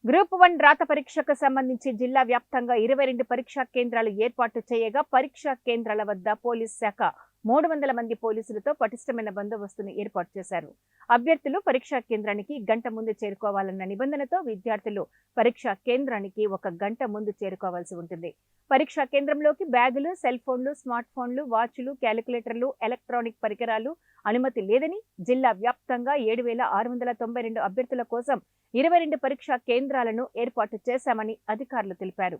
Group 1 రాత పరీక్షకు సంబంధించి జిల్లా వ్యాప్తంగా 22 పరీక్షా కేంద్రాలు ఏర్పాటు చేయగా పరీక్షా కేంద్రాల వద్ద పోలీస్ శాఖ 300 మంది పోలీసులతో పటిష్టమైన బందోబస్తును ఏర్పాటు చేశారు. అభ్యర్థులు పరీక్షా కేంద్రానికి గంట ముందు చేరుకోవాలన్న నిబంధనతో విద్యార్థులు పరీక్షా కేంద్రానికి 1 గంట ముందు చేరుకోవాల్సి ఉంటుంది. పరీక్షా కేంద్రంలోకి బ్యాగులు, సెల్ ఫోన్లు, స్మార్ట్ ఫోన్లు, వాచ్లు, క్యాలిక్యులేటర్లు, ఎలక్ట్రానిక్ పరికరాలు అనుమతి లేదని జిల్లా వ్యాప్తంగా 7,692 అభ్యర్థుల కోసం 22 పరీక్షా కేంద్రాలను ఏర్పాటు చేశామని అధికారులు తెలిపారు.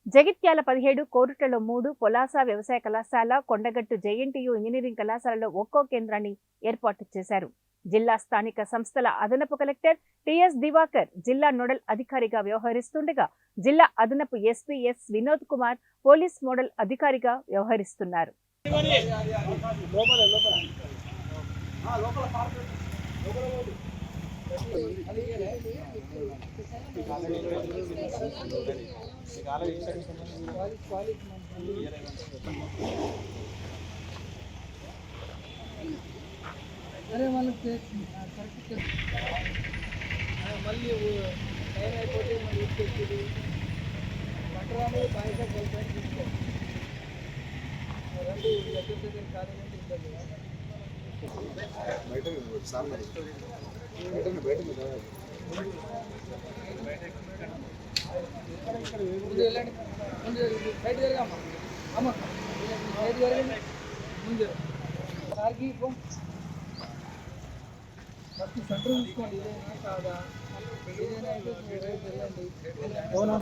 జగిత్యాల 17, కోరుట్లలో 3, పొలాస వ్యవసాయ కళాశాల, కొండగట్టు జేఎన్టీయూ ఇంజనీరింగ్ కళాశాలలో ఒక్కో కేంద్రాన్ని ఏర్పాటు చేశారు. జిల్లా స్థానిక సంస్థల అదనపు కలెక్టర్ టిఎస్ దివాకర్ జిల్లా నోడల్ అధికారిగా వ్యవహరిస్తుండగా జిల్లా అదనపు SP yes Vinod Kumar police model అధికారిగా వ్యవహరిస్తున్నారు. అరే వాళ్ళకి మళ్ళీ టైం అయిపోతే మళ్ళీ ఇచ్చేది పట్టరాము బాగా కలిపి తీసుకో రెండు దగ్గర కాలేజీ ఇబ్బంది వెళ్ళండి ముందు బయట జరగమ్మా అమ్మ బయట జరగండి ముందు సార్కి ఫస్ట్ సెంటర్ చూసుకోండి ఇదేనా కాదా ఏదైనా అయితే వెళ్ళండి అవునా